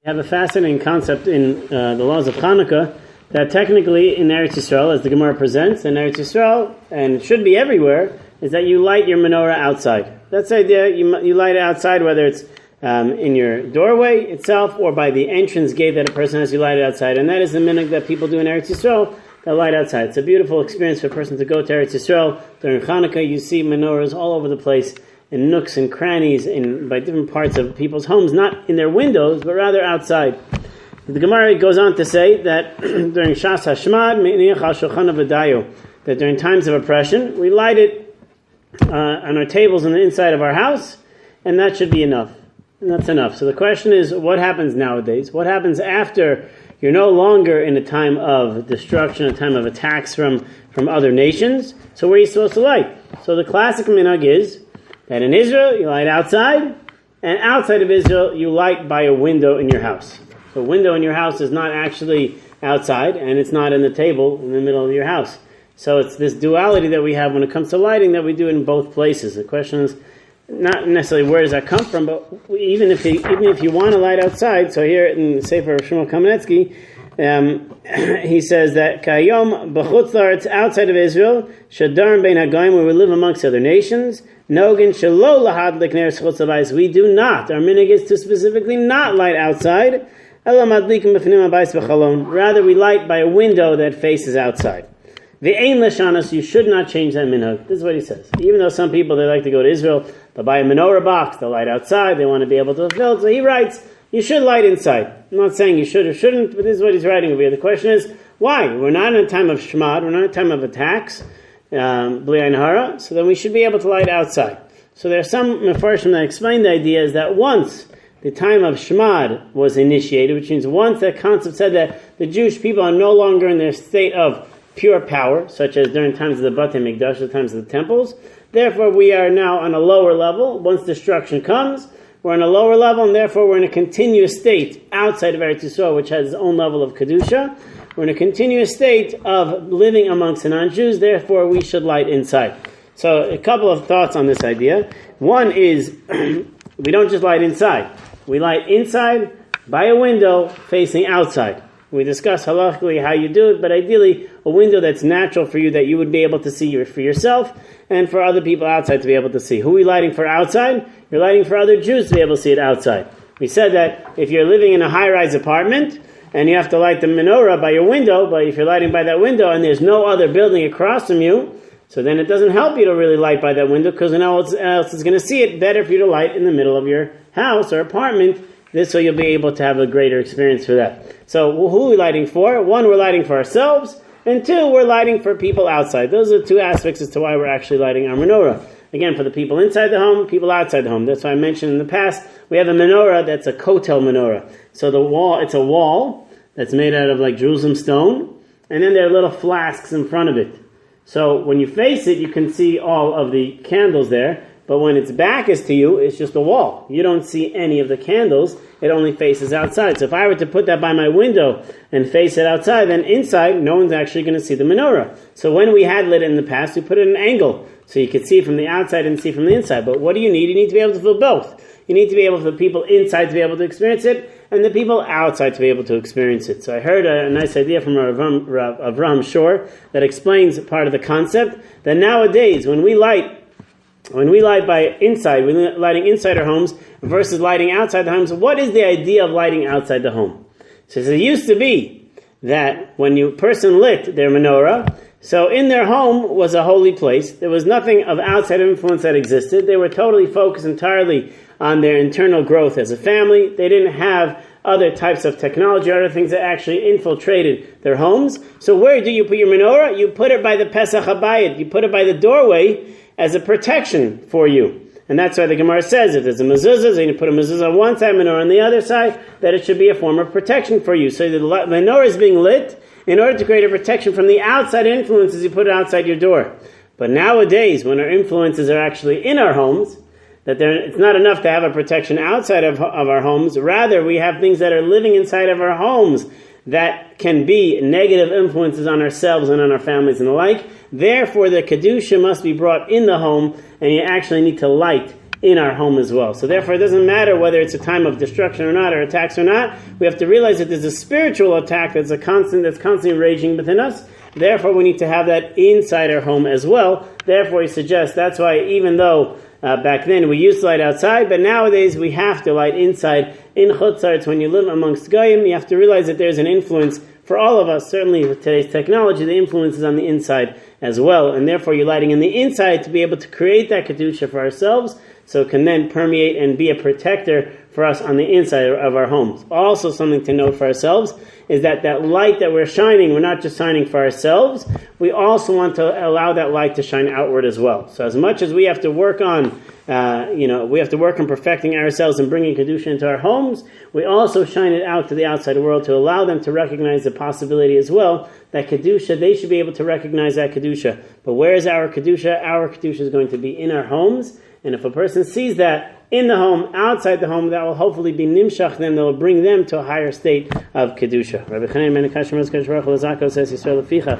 have a fascinating concept in the laws of Chanukah that technically in Eretz Yisrael, as the Gemara presents, in Eretz Yisrael, and should be everywhere, is that you light your menorah outside. That's the idea. You light it outside, whether it's in your doorway itself or by the entrance gate that a person has, you light it outside. And that is the minhag that people do in Eretz Yisrael, that light outside. It's a beautiful experience for a person to go to Eretz Yisrael. During Chanukah, you see menorahs all over the place, in nooks and crannies, by different parts of people's homes, not in their windows, but rather outside. The Gemara goes on to say that during Shas Hashmad, that during times of oppression, we light it on our tables on the inside of our house, and that should be enough. And that's enough. So the question is, what happens nowadays? What happens after you're no longer in a time of destruction, a time of attacks from other nations? So where are you supposed to light? So the classic minhag is that in Israel, you light outside, and outside of Israel, you light by a window in your house. So a window in your house is not actually outside, and it's not in the table in the middle of your house. So it's this duality that we have when it comes to lighting that we do in both places. The question is not necessarily where does that come from, but even if you want to light outside, so here in the Sefer of Shmuel Kamenetsky, he says that Kayom b'chutz la'aretz, outside of Israel, Shadarm bein hagayim, where we live amongst other nations, Nogin shelo lahadlik ner chutz habayis, we do not. Our minhag is to specifically not light outside. Ela madlikim b'fnim habayis b'chalon. Rather, we light by a window that faces outside. Ve'ein l'shanas, you should not change that minhag. This is what he says. Even though some people, they like to go to Israel, they'll buy a menorah box, they'll light outside, they want to be able to fulfill it. So he writes, you should light inside. I'm not saying you should or shouldn't, but this is what he's writing over here. The question is, why? We're not in a time of shmad, we're not in a time of attacks, bli ayin hara, so then we should be able to light outside. So there are some mefarshim that explain the idea is that once the time of shmad was initiated, which means once that concept said that the Jewish people are no longer in their state of pure power, such as during times of the Batei Mikdash, the times of the temples, therefore we are now on a lower level. Once destruction comes, we're on a lower level, and therefore we're in a continuous state outside of Eretz Yisrael, which has its own level of Kedusha. We're in a continuous state of living amongst the non-Jews, therefore we should light inside. So a couple of thoughts on this idea. One is, we don't just light inside. We light inside by a window facing outside. We discuss halachically how you do it, but ideally a window that's natural for you, that you would be able to see for yourself and for other people outside to be able to see. Who are you lighting for outside? You're lighting for other Jews to be able to see it outside. We said that if you're living in a high-rise apartment and you have to light the menorah by your window, but if you're lighting by that window and there's no other building across from you, so then it doesn't help you to really light by that window, because no one else is going to see it. Better for you to light in the middle of your house or apartment. This way you'll be able to have a greater experience for that. So who are we lighting for? One, we're lighting for ourselves, and two, we're lighting for people outside. Those are two aspects as to why we're actually lighting our menorah. Again, for the people inside the home, people outside the home. That's why I mentioned in the past, we have a menorah that's a kotel menorah. So it's a wall that's made out of like Jerusalem stone, and then there are little flasks in front of it. So when you face it, you can see all of the candles there, but when its back is to you, it's just a wall. You don't see any of the candles. It only faces outside. So if I were to put that by my window and face it outside, then inside, no one's actually going to see the menorah. So when we had lit it in the past, we put it at an angle, so you could see from the outside and see from the inside. But what do you need? You need to be able to feel both. You need to be able for the people inside to be able to experience it, and the people outside to be able to experience it. So I heard a nice idea from Avraham Shor that explains part of the concept that nowadays when we light by inside, we're lighting inside our homes versus lighting outside the homes. What is the idea of lighting outside the home? So it used to be that when a person lit their menorah, so in their home was a holy place. There was nothing of outside influence that existed. They were totally focused entirely on their internal growth as a family. They didn't have other types of technology or other things that actually infiltrated their homes. So where do you put your menorah? You put it by the Pesach HaBayit. You put it by the doorway as a protection for you. And that's why the Gemara says if there's a mezuzah, then you put a mezuzah on one side, menorah on the other side, that it should be a form of protection for you. So the menorah is being lit in order to create a protection from the outside influences. You put it outside your door. But nowadays, when our influences are actually in our homes, it's not enough to have a protection outside of our homes. Rather, we have things that are living inside of our homes that can be negative influences on ourselves and on our families and the like. Therefore, the Kedusha must be brought in the home, and you actually need to light in our home as well. So therefore, it doesn't matter whether it's a time of destruction or not, or attacks or not. We have to realize that there's a spiritual attack that's constantly raging within us. Therefore, we need to have that inside our home as well. Therefore, he suggests that's why even though back then we used to light outside, but nowadays we have to light inside. In Chutzarts, when you live amongst Goyim, you have to realize that there's an influence for all of us. Certainly with today's technology, the influence is on the inside as well. And therefore you're lighting in the inside to be able to create that Kedusha for ourselves, so it can then permeate and be a protector for us on the inside of our homes. Also something to note for ourselves is that light that we're shining, we're not just shining for ourselves, we also want to allow that light to shine outward as well. So as much as we have to work on we have to work on perfecting ourselves and bringing Kedusha into our homes, we also shine it out to the outside world to allow them to recognize the possibility as well that Kedusha, they should be able to recognize that Kedusha. But where is our Kedusha? Our Kedusha is going to be in our homes. And if a person sees that in the home, outside the home, that will hopefully be nimshach them, that will bring them to a higher state of Kedusha. Rabbi Nachi Klein says, Yisrael Leficha.